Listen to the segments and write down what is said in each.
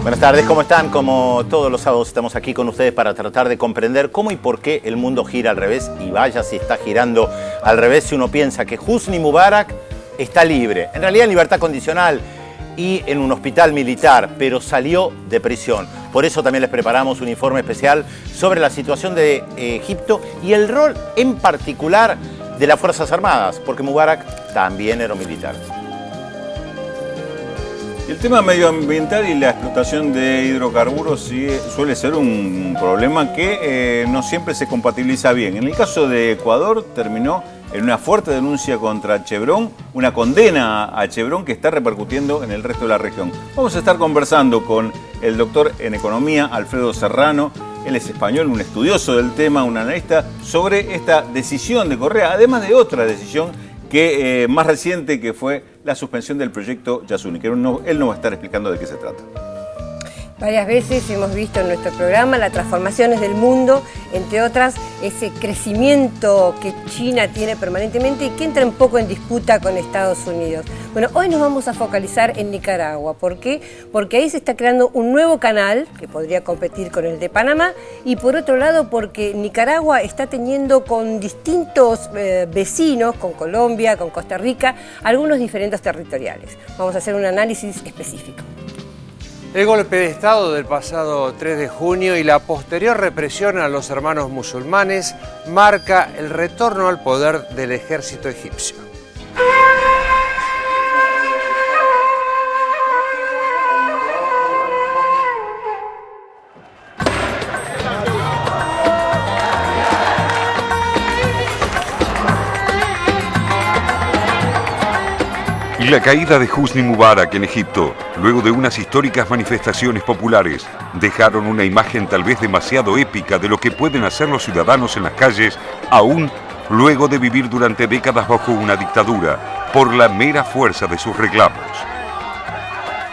Buenas tardes, ¿cómo están? Como todos los sábados estamos aquí con ustedes para tratar de comprender cómo y por qué el mundo gira al revés. Y vaya si está girando al revés si uno piensa que Hosni Mubarak está libre, en realidad en libertad condicional y en un hospital militar, pero salió de prisión. Por eso también les preparamos un informe especial sobre la situación de Egipto y el rol en particular de las Fuerzas Armadas, porque Mubarak también era un militar. El tema medioambiental y la explotación de hidrocarburos sí suele ser un problema que no siempre se compatibiliza bien. En el caso de Ecuador terminó en una fuerte denuncia contra Chevron, una condena a Chevron que está repercutiendo en el resto de la región. Vamos a estar conversando con el doctor en economía, Alfredo Serrano. Él es español, un estudioso del tema, un analista, sobre esta decisión de Correa, además de otra decisión que más reciente, que fue la suspensión del proyecto Yasuni, que él nos va a estar explicando de qué se trata. Varias veces hemos visto en nuestro programa las transformaciones del mundo, entre otras ese crecimiento que China tiene permanentemente y que entra un poco en disputa con Estados Unidos. Bueno, hoy nos vamos a focalizar en Nicaragua. ¿Por qué? Porque ahí se está creando un nuevo canal que podría competir con el de Panamá y por otro lado porque Nicaragua está teniendo con distintos vecinos, con Colombia, con Costa Rica, algunos diferentes territoriales. Vamos a hacer un análisis específico. El golpe de Estado del pasado 3 de junio y la posterior represión a los hermanos musulmanes marca el retorno al poder del ejército egipcio. La caída de Hosni Mubarak en Egipto, luego de unas históricas manifestaciones populares, dejaron una imagen tal vez demasiado épica de lo que pueden hacer los ciudadanos en las calles, aún luego de vivir durante décadas bajo una dictadura, por la mera fuerza de sus reclamos.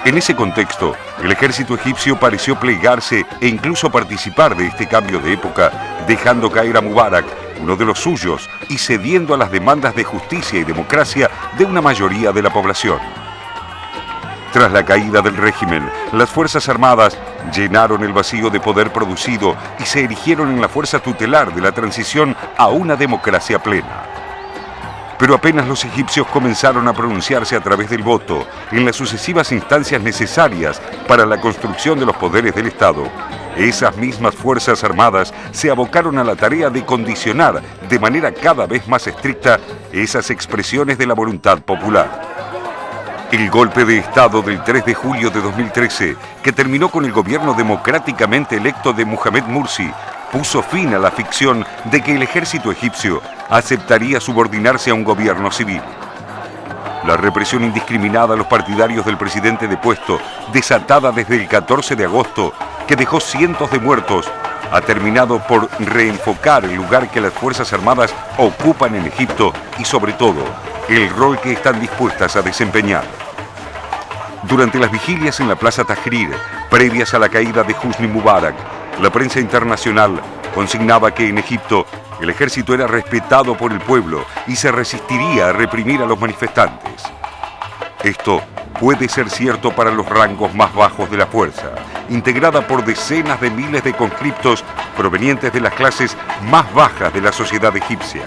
En ese contexto, el ejército egipcio pareció plegarse e incluso participar de este cambio de época, dejando caer a Mubarak, uno de los suyos, y cediendo a las demandas de justicia y democracia de una mayoría de la población. Tras la caída del régimen, las Fuerzas Armadas llenaron el vacío de poder producido y se erigieron en la fuerza tutelar de la transición a una democracia plena. Pero apenas los egipcios comenzaron a pronunciarse a través del voto en las sucesivas instancias necesarias para la construcción de los poderes del Estado, esas mismas Fuerzas Armadas se abocaron a la tarea de condicionar de manera cada vez más estricta esas expresiones de la voluntad popular. El golpe de Estado del 3 de julio de 2013, que terminó con el gobierno democráticamente electo de Mohamed Morsi, puso fin a la ficción de que el ejército egipcio aceptaría subordinarse a un gobierno civil. La represión indiscriminada a los partidarios del presidente depuesto, desatada desde el 14 de agosto, que dejó cientos de muertos, ha terminado por reenfocar el lugar que las Fuerzas Armadas ocupan en Egipto y, sobre todo, el rol que están dispuestas a desempeñar. Durante las vigilias en la Plaza Tahrir, previas a la caída de Hosni Mubarak, la prensa internacional consignaba que en Egipto el ejército era respetado por el pueblo y se resistiría a reprimir a los manifestantes. Esto puede ser cierto para los rangos más bajos de la fuerza, integrada por decenas de miles de conscriptos provenientes de las clases más bajas de la sociedad egipcia,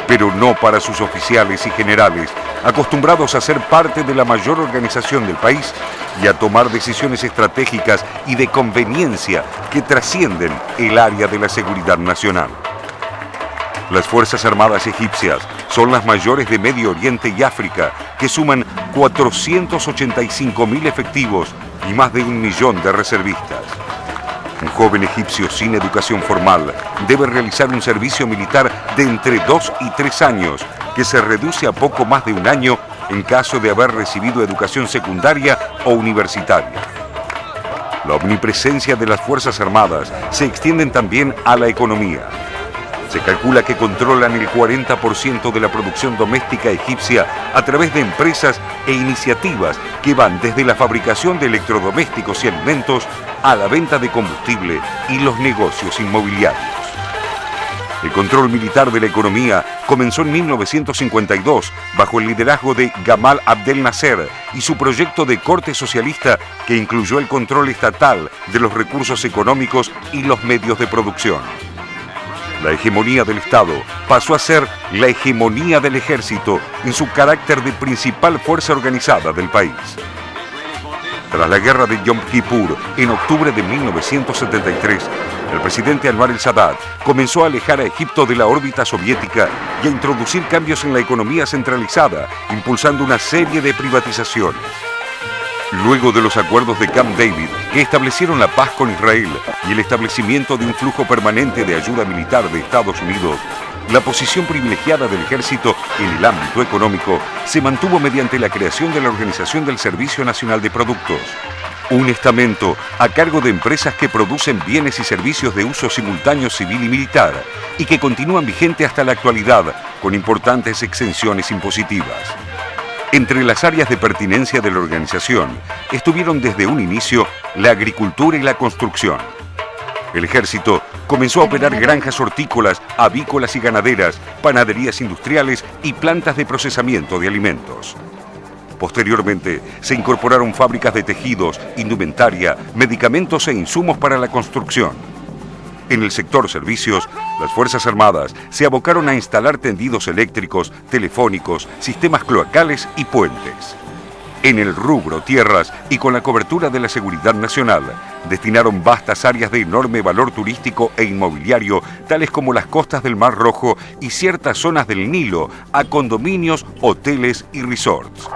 pero no para sus oficiales y generales, acostumbrados a ser parte de la mayor organización del país y a tomar decisiones estratégicas y de conveniencia que trascienden el área de la seguridad nacional. Las Fuerzas Armadas egipcias son las mayores de Medio Oriente y África, que suman 485.000 efectivos y más de 1 millón de reservistas. Un joven egipcio sin educación formal debe realizar un servicio militar de entre 2 y 3 años, que se reduce a poco más de 1 año en caso de haber recibido educación secundaria o universitaria. La omnipresencia de las Fuerzas Armadas se extiende también a la economía. Se calcula que controlan el 40% de la producción doméstica egipcia a través de empresas e iniciativas que van desde la fabricación de electrodomésticos y alimentos a la venta de combustible y los negocios inmobiliarios. El control militar de la economía comenzó en 1952 bajo el liderazgo de Gamal Abdel Nasser y su proyecto de corte socialista que incluyó el control estatal de los recursos económicos y los medios de producción. La hegemonía del Estado pasó a ser la hegemonía del ejército en su carácter de principal fuerza organizada del país. Tras la guerra de Yom Kippur, en octubre de 1973, el presidente Anwar el-Sadat comenzó a alejar a Egipto de la órbita soviética y a introducir cambios en la economía centralizada, impulsando una serie de privatizaciones. Luego de los acuerdos de Camp David, que establecieron la paz con Israel y el establecimiento de un flujo permanente de ayuda militar de Estados Unidos, la posición privilegiada del ejército en el ámbito económico se mantuvo mediante la creación de la Organización del Servicio Nacional de Productos, un estamento a cargo de empresas que producen bienes y servicios de uso simultáneo civil y militar y que continúan vigente hasta la actualidad con importantes exenciones impositivas. Entre las áreas de pertinencia de la organización estuvieron desde un inicio la agricultura y la construcción. El ejército comenzó a operar granjas hortícolas, avícolas y ganaderas, panaderías industriales y plantas de procesamiento de alimentos. Posteriormente, se incorporaron fábricas de tejidos, indumentaria, medicamentos e insumos para la construcción. En el sector servicios, las Fuerzas Armadas se abocaron a instalar tendidos eléctricos, telefónicos, sistemas cloacales y puentes. En el rubro tierras y con la cobertura de la seguridad nacional, destinaron vastas áreas de enorme valor turístico e inmobiliario, tales como las costas del Mar Rojo y ciertas zonas del Nilo, a condominios, hoteles y resorts.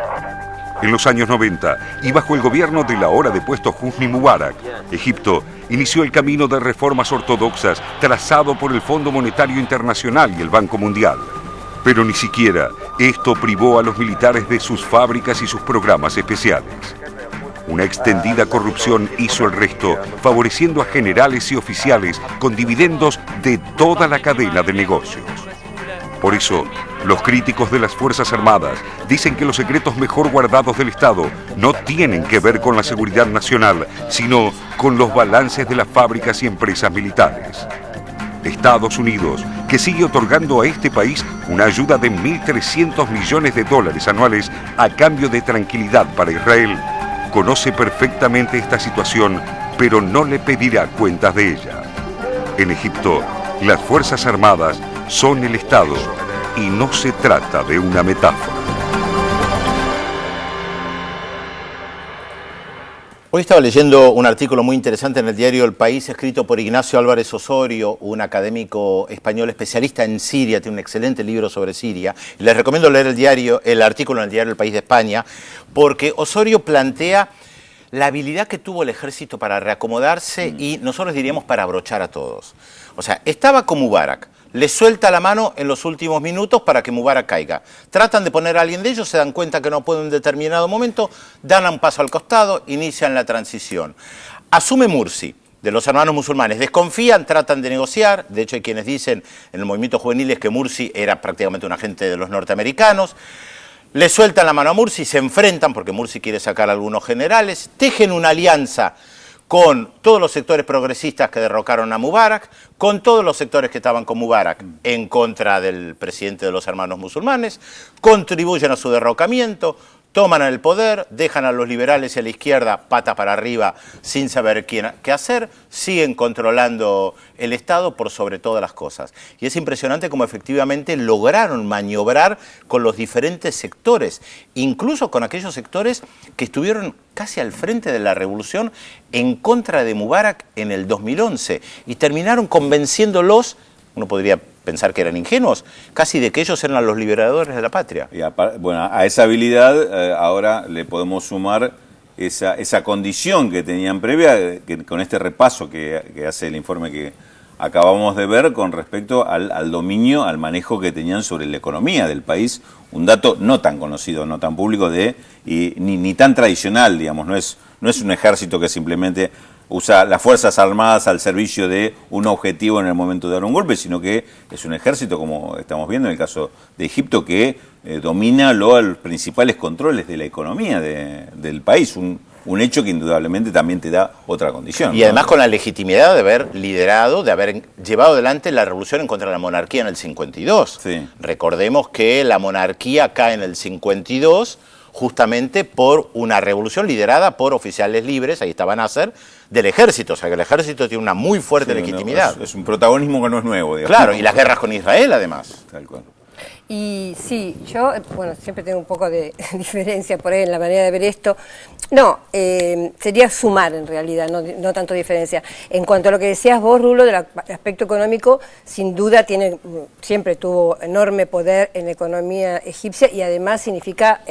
En los años 90, y bajo el gobierno del ahora depuesto Hosni Mubarak, Egipto inició el camino de reformas ortodoxas trazado por el Fondo Monetario Internacional y el Banco Mundial. Pero ni siquiera esto privó a los militares de sus fábricas y sus programas especiales. Una extendida corrupción hizo el resto, favoreciendo a generales y oficiales con dividendos de toda la cadena de negocios. Por eso, los críticos de las Fuerzas Armadas dicen que los secretos mejor guardados del Estado no tienen que ver con la seguridad nacional, sino con los balances de las fábricas y empresas militares. Estados Unidos, que sigue otorgando a este país una ayuda de 1.300 millones de dólares anuales a cambio de tranquilidad para Israel, conoce perfectamente esta situación, pero no le pedirá cuentas de ella. En Egipto, las Fuerzas Armadas son el Estado y no se trata de una metáfora. Hoy estaba leyendo un artículo muy interesante en el diario El País, escrito por Ignacio Álvarez Osorio, un académico español especialista en Siria, tiene un excelente libro sobre Siria. Les recomiendo leer el artículo en el diario El País de España, porque Osorio plantea la habilidad que tuvo el ejército para reacomodarse y nosotros diríamos para abrochar a todos. O sea, estaba con Mubarak, le suelta la mano en los últimos minutos para que Mubarak caiga. Tratan de poner a alguien de ellos, se dan cuenta que no pueden en un determinado momento, dan un paso al costado, inician la transición. Asume Mursi, de los hermanos musulmanes, desconfían, tratan de negociar, de hecho hay quienes dicen en el movimiento juvenil que Mursi era prácticamente un agente de los norteamericanos. Le sueltan la mano a Mursi, se enfrentan porque Mursi quiere sacar a algunos generales, tejen una alianza con todos los sectores progresistas que derrocaron a Mubarak, con todos los sectores que estaban con Mubarak en contra del presidente de los hermanos musulmanes, contribuyen a su derrocamiento, toman el poder, dejan a los liberales y a la izquierda pata para arriba sin saber qué hacer, siguen controlando el Estado por sobre todas las cosas. Y es impresionante cómo efectivamente lograron maniobrar con los diferentes sectores, incluso con aquellos sectores que estuvieron casi al frente de la revolución en contra de Mubarak en el 2011 y terminaron convenciéndolos, uno podría pensar que eran ingenuos, casi de que ellos eran los liberadores de la patria. Y bueno, a esa habilidad ahora le podemos sumar esa condición que tenían previa, que con este repaso que hace el informe que acabamos de ver con respecto al dominio, al manejo que tenían sobre la economía del país, un dato no tan conocido, no tan público, ni tan tradicional, digamos, no es un ejército que simplemente usa las Fuerzas Armadas al servicio de un objetivo en el momento de dar un golpe, sino que es un ejército, como estamos viendo en el caso de Egipto, que domina los principales controles de la economía del país, un hecho que indudablemente también te da otra condición. Y además con la legitimidad de haber liderado, de haber llevado adelante la revolución en contra de la monarquía en el 52. Sí. Recordemos que la monarquía cae en el 52 justamente por una revolución liderada por oficiales libres, ahí estaba Nasser, del ejército. O sea que el ejército tiene una muy fuerte legitimidad. Es un protagonismo que no es nuevo, digamos. Claro, y las guerras con Israel además. Tal cual. Y sí, yo, bueno, siempre tengo un poco de diferencia por ahí en la manera de ver esto. No, sería sumar en realidad, no tanto diferencia. En cuanto a lo que decías vos, Rulo, del aspecto económico, sin duda siempre tuvo enorme poder en la economía egipcia y además significa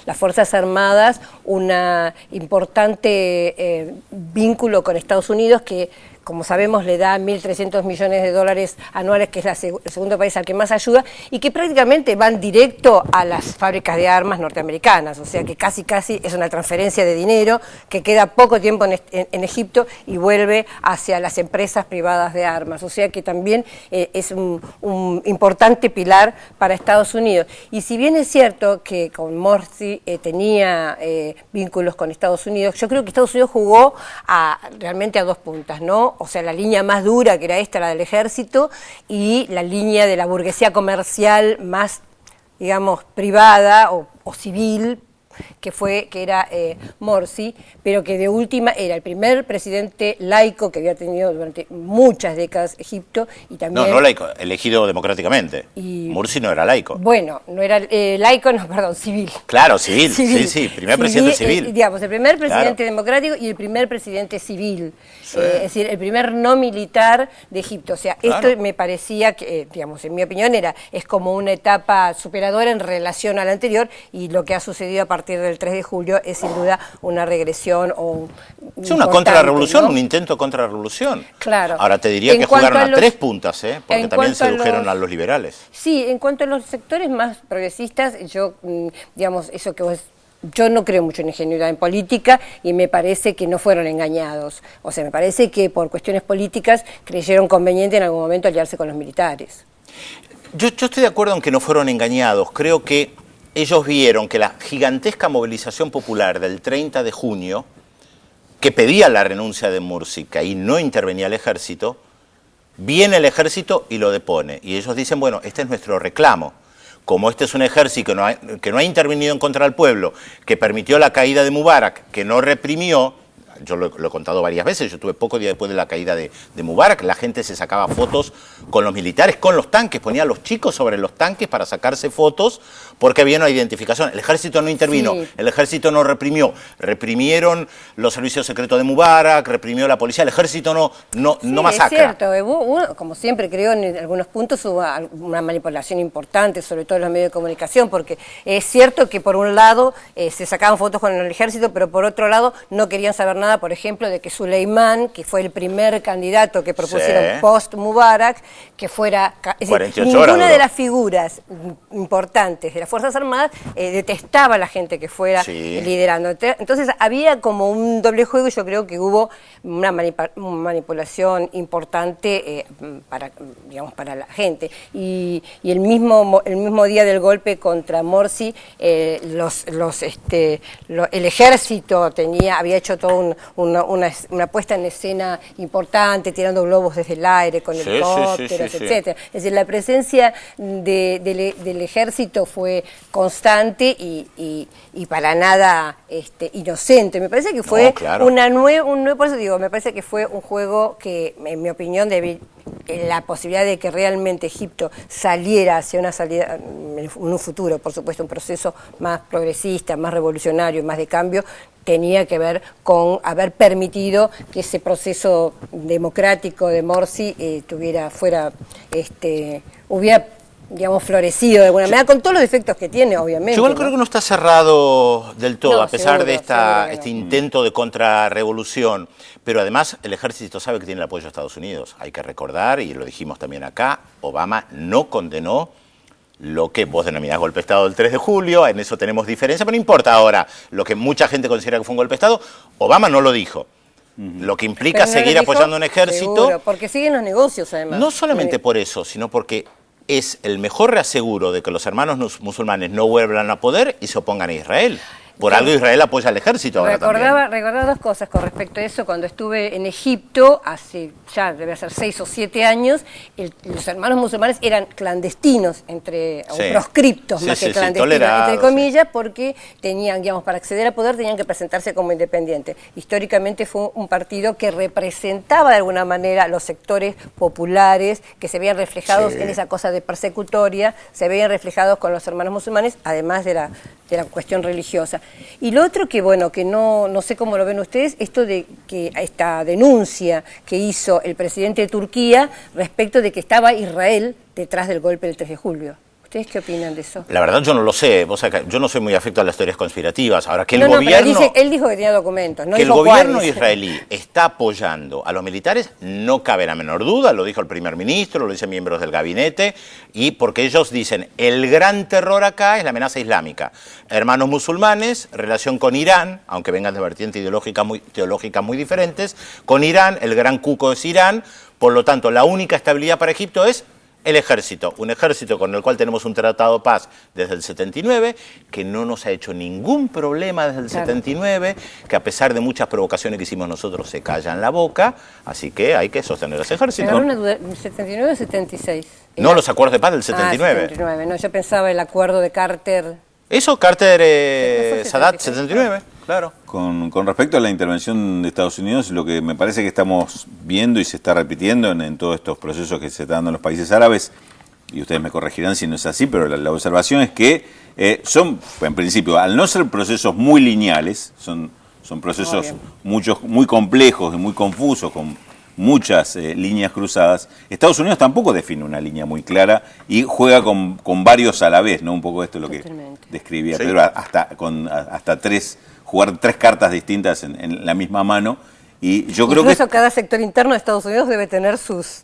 las Fuerzas Armadas una importante vínculo con Estados Unidos que, como sabemos, le da 1.300 millones de dólares anuales, que es el segundo país al que más ayuda, y que prácticamente van directo a las fábricas de armas norteamericanas, o sea que casi es una transferencia de dinero que queda poco tiempo en Egipto y vuelve hacia las empresas privadas de armas, o sea que también es un importante pilar para Estados Unidos. Y si bien es cierto que con Morsi tenía vínculos con Estados Unidos, yo creo que Estados Unidos jugó realmente a dos puntas, ¿no? O sea, la línea más dura, que era esta, la del ejército, y la línea de la burguesía comercial más, digamos, privada o civil, que era Morsi, pero que de última era el primer presidente laico que había tenido durante muchas décadas Egipto, y también... No laico, elegido democráticamente. Morsi no era laico. Bueno, no era laico, no, perdón, civil. Claro, civil. Sí, primer presidente civil. Digamos, el primer presidente democrático y el primer presidente civil, sí. Es decir, el primer no militar de Egipto. O sea, esto me parecía que, digamos, en mi opinión es como una etapa superadora en relación a la anterior, y lo que ha sucedido a partir del 3 de julio es sin duda una regresión o una contrarrevolución, ¿no? Un intento de contrarrevolución. Claro. Ahora te diría que jugaron a 3 puntas, porque también sedujeron a los liberales. Sí, en cuanto a los sectores más progresistas, yo, digamos, eso que vos... Yo no creo mucho en ingenuidad en política y me parece que no fueron engañados. O sea, me parece que por cuestiones políticas creyeron conveniente en algún momento aliarse con los militares. Yo estoy de acuerdo en que no fueron engañados. Creo que ellos vieron que la gigantesca movilización popular del 30 de junio, que pedía la renuncia de Morsi, que ahí no intervenía el ejército, viene el ejército y lo depone. Y ellos dicen, bueno, este es nuestro reclamo. Como este es un ejército que no ha intervenido en contra del pueblo, que permitió la caída de Mubarak, que no reprimió, yo lo he contado varias veces, yo estuve pocos días después de la caída de Mubarak, la gente se sacaba fotos con los militares, con los tanques, ponía a los chicos sobre los tanques para sacarse fotos, porque había una identificación. El ejército no intervino, sí. El ejército no reprimió, reprimieron los servicios secretos de Mubarak, reprimió la policía, el ejército no masacra. Es cierto, como siempre creo en algunos puntos hubo una manipulación importante, sobre todo en los medios de comunicación, porque es cierto que por un lado se sacaban fotos con el ejército, pero por otro lado no querían saber nada, por ejemplo, de que Suleimán, que fue el primer candidato que propusieron post-Mubarak, que fuera... Es decir, ninguna de las figuras importantes de las Fuerzas Armadas detestaba a la gente que fuera liderando. Entonces había como un doble juego y yo creo que hubo una manipulación importante para la gente. Y el mismo día del golpe contra Morsi, el ejército había hecho toda una puesta en escena importante, tirando globos desde el aire con helicópteros, etcétera. Es decir, la presencia del ejército fue constante y para nada inocente. Me parece que fue por eso digo, me parece que fue un juego que, en mi opinión, la posibilidad de que realmente Egipto saliera hacia una salida, en un futuro, por supuesto, un proceso más progresista, más revolucionario, más de cambio, tenía que ver con haber permitido que ese proceso democrático de Morsi hubiera, digamos, florecido de alguna manera, con todos los defectos que tiene, obviamente. Yo igual creo que no está cerrado del todo, a pesar seguro, de este intento de contrarrevolución. Pero además el ejército sabe que tiene el apoyo de Estados Unidos. Hay que recordar, y lo dijimos también acá, Obama no condenó lo que vos denominás golpe de Estado del 3 de julio, en eso tenemos diferencia, pero no importa ahora, lo que mucha gente considera que fue un golpe de Estado, Obama no lo dijo. Lo que implica seguir apoyando un ejército... Seguro, porque siguen los negocios, además. No solamente por eso, sino porque es el mejor reaseguro de que los hermanos musulmanes no vuelvan a poder y se opongan a Israel. Por algo Israel apoya al ejército ahora también. Recordaba dos cosas con respecto a eso. Cuando estuve en Egipto, hace ya debe ser 6 o 7 años, los hermanos musulmanes eran clandestinos, o proscriptos más que clandestinos, entre comillas, porque tenían, digamos, para acceder al poder tenían que presentarse como independientes. Históricamente fue un partido que representaba de alguna manera los sectores populares que se veían reflejados en esa cosa de persecutoria, se veían reflejados con los hermanos musulmanes, además de la cuestión religiosa. Y lo otro que, bueno, que no sé cómo lo ven ustedes, esto de que esta denuncia que hizo el presidente de Turquía respecto de que estaba Israel detrás del golpe del 3 de julio. ¿Ustedes qué opinan de eso? La verdad yo no lo sé, yo no soy muy afecto a las teorías conspirativas. Ahora que el gobierno... Pero él dijo que tenía documentos, no que dijo el gobierno cuáles. israelí está apoyando a los militares, no cabe la menor duda, lo dijo el primer ministro, lo dicen miembros del gabinete, y porque ellos dicen, el gran terror acá es la amenaza islámica. Hermanos musulmanes, relación con Irán, aunque vengan de vertientes teológicas muy diferentes, con Irán, el gran cuco es Irán, por lo tanto la única estabilidad para Egipto es el ejército, un ejército con el cual tenemos un tratado de paz desde el 79, que no nos ha hecho ningún problema desde el 79, que a pesar de muchas provocaciones que hicimos nosotros se callan la boca, así que hay que sostener ese ejército. Pero una duda, ¿79 o 76? No, los acuerdos de paz del 79. 79, no, yo pensaba el acuerdo de Carter. Eso, Carter, Sadat, 79, claro. Con respecto a la intervención de Estados Unidos, lo que me parece que estamos viendo y se está repitiendo en todos estos procesos que se están dando en los países árabes, y ustedes me corregirán si no es así, pero la observación es que son, en principio, al no ser procesos muy lineales, son procesos muy complejos y muy confusos, con muchas líneas cruzadas. Estados Unidos tampoco define una línea muy clara y juega con varios a la vez, ¿no? Un poco esto es lo que describía Pedro, hasta jugar tres cartas distintas en la misma mano. Y yo creo que incluso cada sector interno de Estados Unidos debe tener sus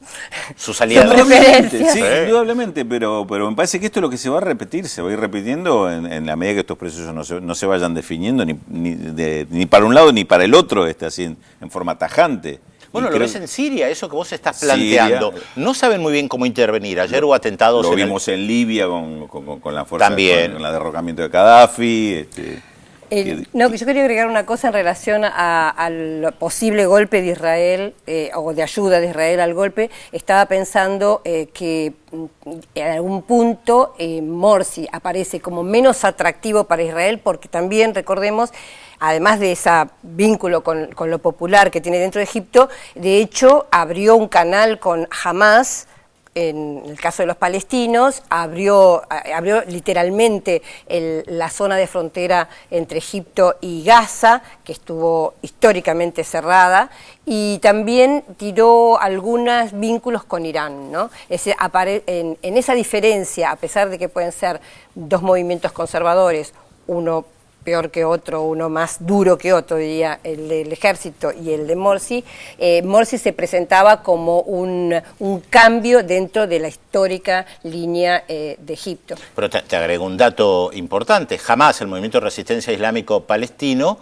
aliados. Preferencias. Sí, indudablemente, pero me parece que esto es lo que se va a repetir, se va a ir repitiendo en la medida que estos procesos no se vayan definiendo ni para un lado ni para el otro, así en forma tajante. Bueno, lo ves en Siria, eso que vos estás planteando. Siria, no saben muy bien cómo intervenir. Ayer hubo atentados. Lo vimos en Libia con la fuerza, también. Con el derrocamiento de Gaddafi. No, que yo quería agregar una cosa en relación al posible golpe de Israel o de ayuda de Israel al golpe. Estaba pensando que en algún punto Morsi aparece como menos atractivo para Israel porque también, recordemos, además de ese vínculo con lo popular que tiene dentro de Egipto, de hecho abrió un canal con Hamas. En el caso de los palestinos, abrió literalmente la zona de frontera entre Egipto y Gaza, que estuvo históricamente cerrada, y también tiró algunos vínculos con Irán, ¿no? En esa diferencia, a pesar de que pueden ser dos movimientos conservadores, uno peor que otro, uno más duro que otro, diría, el del ejército y el de Morsi. Morsi se presentaba como un cambio dentro de la histórica línea de Egipto. Pero te agrego un dato importante. Jamás el movimiento de resistencia islámico palestino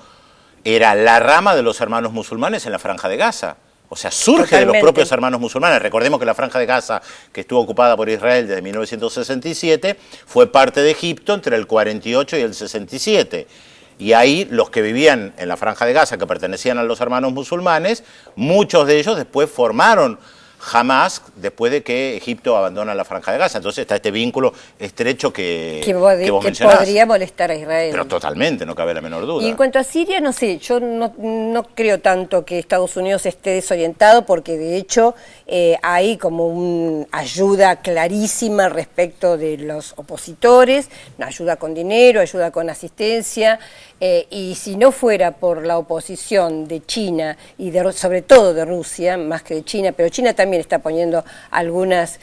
era la rama de los hermanos musulmanes en la Franja de Gaza. O sea, surge de los propios hermanos musulmanes. Recordemos que la Franja de Gaza, que estuvo ocupada por Israel desde 1967, fue parte de Egipto entre el 48 y el 67. Y ahí los que vivían en la Franja de Gaza, que pertenecían a los hermanos musulmanes, muchos de ellos después formaron Hamas después de que Egipto abandona la Franja de Gaza. Entonces está este vínculo estrecho que vos mencionás. Podría molestar a Israel. Pero totalmente, no cabe la menor duda. Y en cuanto a Siria, no sé, yo no creo tanto que Estados Unidos esté desorientado, porque de hecho hay como una ayuda clarísima respecto de los opositores, una ayuda con dinero, ayuda con asistencia, y si no fuera por la oposición de China y sobre todo de Rusia, más que de China, pero China también está poniendo algunos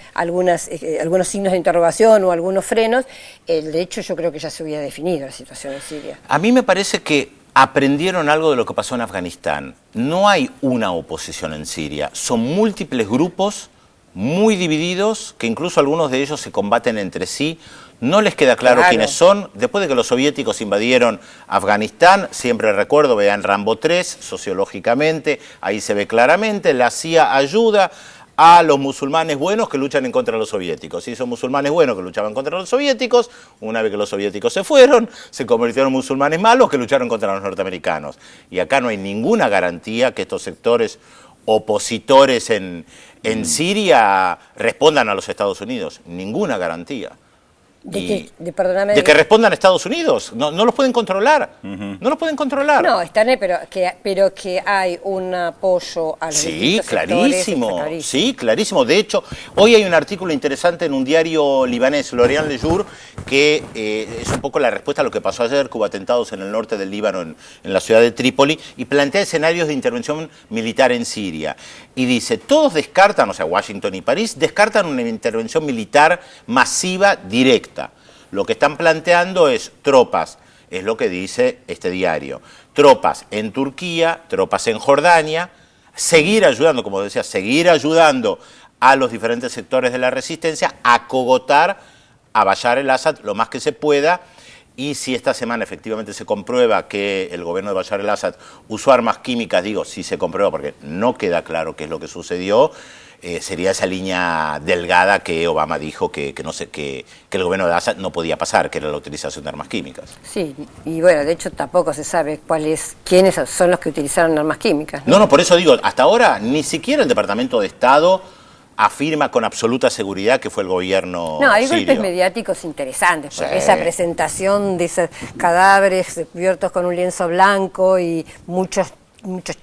signos de interrogación o algunos frenos, de hecho yo creo que ya se hubiera definido la situación en Siria. A mí me parece que aprendieron algo de lo que pasó en Afganistán. No hay una oposición en Siria, son múltiples grupos muy divididos, que incluso algunos de ellos se combaten entre sí. No les queda claro quiénes son. Después de que los soviéticos invadieron Afganistán, siempre recuerdo, vean Rambo 3, sociológicamente, ahí se ve claramente, la CIA ayuda a los musulmanes buenos que luchan en contra de los soviéticos. Y esos musulmanes buenos que luchaban contra los soviéticos, una vez que los soviéticos se fueron, se convirtieron en musulmanes malos que lucharon contra los norteamericanos. Y acá no hay ninguna garantía que estos sectores opositores en Siria respondan a los Estados Unidos. Ninguna garantía. Perdóname, de que respondan a Estados Unidos. No los pueden controlar. No los pueden controlar. No, están, pero que hay un apoyo a los distintos clarísimo. sectores, Sí, clarísimo. De hecho, hoy hay un artículo interesante en un diario libanés, L'Orient Le Jour, que es un poco la respuesta a lo que pasó ayer, que hubo atentados en el norte del Líbano, en la ciudad de Trípoli, y plantea escenarios de intervención militar en Siria. Y dice, todos descartan, o sea, Washington y París, descartan una intervención militar masiva directa. Lo que están planteando es tropas, es lo que dice este diario, tropas en Turquía, tropas en Jordania, seguir ayudando, como decía, seguir ayudando a los diferentes sectores de la resistencia a cogotar a Bashar el-Assad lo más que se pueda. Y si esta semana efectivamente se comprueba que el gobierno de Bashar el-Assad usó armas químicas, digo, si se comprueba porque no queda claro qué es lo que sucedió, sería esa línea delgada que Obama dijo que el gobierno de Assad no podía pasar, que era la utilización de armas químicas. Sí, y bueno, de hecho tampoco se sabe quiénes son los que utilizaron armas químicas. No, por eso digo, hasta ahora ni siquiera el Departamento de Estado afirma con absoluta seguridad que fue el gobierno No, hay sirio. golpes mediáticos interesantes, porque Sí. esa presentación de esos cadáveres cubiertos con un lienzo blanco y muchos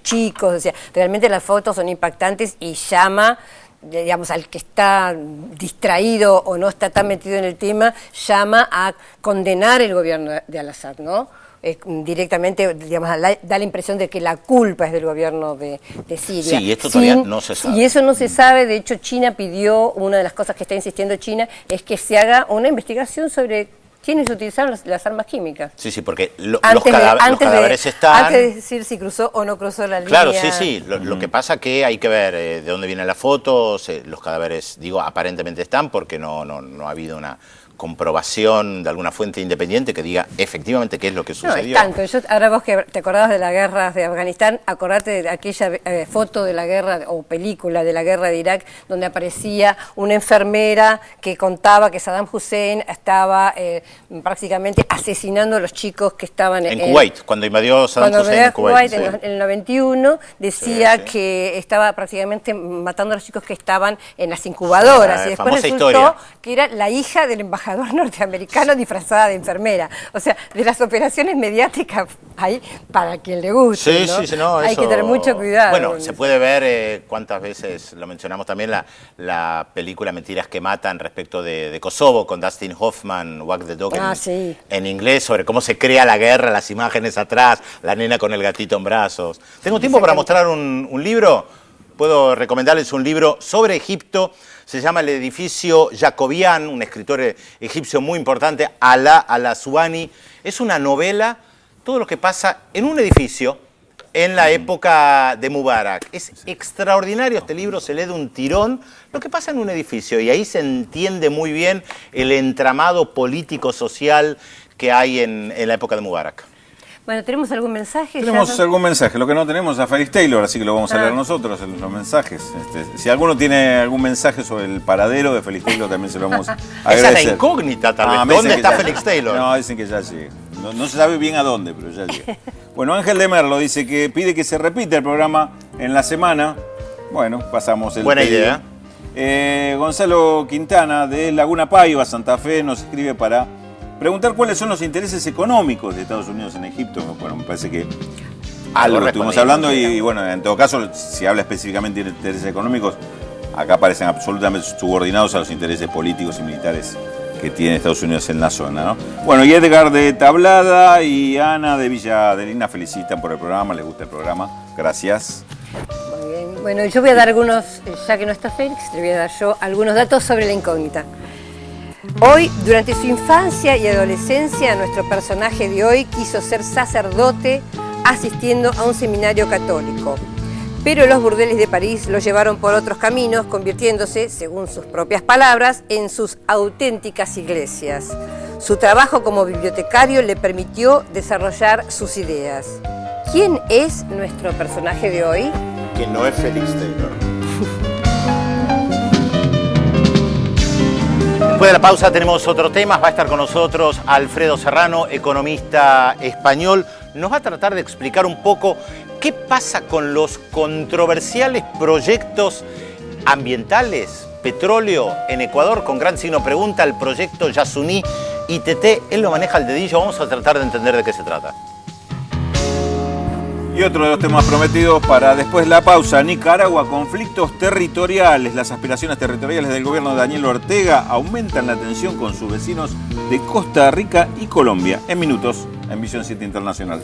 chicos, o sea, realmente las fotos son impactantes y llama, digamos, al que está distraído o no está tan metido en el tema, llama a condenar el gobierno de al-Assad, ¿no? Directamente, digamos, da la impresión de que la culpa es del gobierno de Siria. Sí, y esto todavía no se sabe. Y eso no se sabe, de hecho China pidió, una de las cosas que está insistiendo China, es que se haga una investigación sobre quiénes utilizaron las armas químicas. Sí, porque los Antes cadáveres están... Antes de decir si cruzó o no cruzó la línea. Claro, sí. Lo que pasa que hay que ver de dónde vienen las fotos, los cadáveres, digo, aparentemente están porque no ha habido una comprobación de alguna fuente independiente que diga efectivamente qué es lo que sucedió. No, es tanto. Ahora vos que te acordabas de la guerra de Afganistán, acordate de aquella foto de la guerra o película de la guerra de Irak donde aparecía una enfermera que contaba que Saddam Hussein estaba prácticamente asesinando a los chicos que estaban en Kuwait, cuando invadió Saddam Hussein en Kuwait. Sí. En el 91 decía que estaba prácticamente matando a los chicos que estaban en las incubadoras y después resultó que era la hija del embajador norteamericano disfrazada de enfermera. O sea, de las operaciones mediáticas hay para quien le guste, ¿no? Hay que tener mucho cuidado. Bueno, se puede ver cuántas veces, lo mencionamos también, la película Mentiras que Matan respecto de Kosovo con Dustin Hoffman, Walk the Dog en inglés, sobre cómo se crea la guerra, las imágenes atrás, la nena con el gatito en brazos. ¿Tengo tiempo para mostrar un libro? Puedo recomendarles un libro sobre Egipto. Se llama El edificio Jacobian, un escritor egipcio muy importante, Al-Aswani. Es una novela, todo lo que pasa en un edificio en la época de Mubarak. Es extraordinario este libro, se lee de un tirón lo que pasa en un edificio y ahí se entiende muy bien el entramado político-social que hay en la época de Mubarak. Bueno, ¿tenemos algún mensaje? Tenemos algún mensaje, lo que no tenemos es a Félix Taylor, así que lo vamos a leer nosotros, los mensajes. Si alguno tiene algún mensaje sobre el paradero de Félix Taylor, también se lo vamos a agradecer. Esa es la incógnita, tal vez. ¿Dónde está Félix Taylor? No, dicen que ya llega. No se sabe bien a dónde, pero ya llega. Bueno, Ángel de Merlo dice que pide que se repita el programa en la semana. Bueno, pasamos el Buena pedido. idea. Gonzalo Quintana de Laguna Paiva, Santa Fe, nos escribe para preguntar cuáles son los intereses económicos de Estados Unidos en Egipto. Bueno, me parece que algo lo estuvimos hablando y bueno, en todo caso, si habla específicamente de intereses económicos, acá parecen absolutamente subordinados a los intereses políticos y militares que tiene Estados Unidos en la zona, ¿no? Bueno, y Edgar de Tablada y Ana de Villa Adelina felicitan por el programa, les gusta el programa. Gracias. Muy bien. Bueno, yo voy a dar algunos, ya que no está Félix, le voy a dar yo algunos datos sobre la incógnita. Hoy, durante su infancia y adolescencia, nuestro personaje de hoy quiso ser sacerdote asistiendo a un seminario católico. Pero los burdeles de París lo llevaron por otros caminos, convirtiéndose, según sus propias palabras, en sus auténticas iglesias. Su trabajo como bibliotecario le permitió desarrollar sus ideas. ¿Quién es nuestro personaje de hoy? Que no es Félix Taylor. Después de la pausa tenemos otro tema, va a estar con nosotros Alfredo Serrano, economista español. Nos va a tratar de explicar un poco qué pasa con los controversiales proyectos ambientales, petróleo en Ecuador, con gran signo de pregunta, el proyecto Yasuní ITT. Él lo maneja al dedillo, vamos a tratar de entender de qué se trata. Y otro de los temas prometidos para después de la pausa, Nicaragua, conflictos territoriales. Las aspiraciones territoriales del gobierno de Daniel Ortega aumentan la tensión con sus vecinos de Costa Rica y Colombia. En minutos, en Visión 7 Internacional.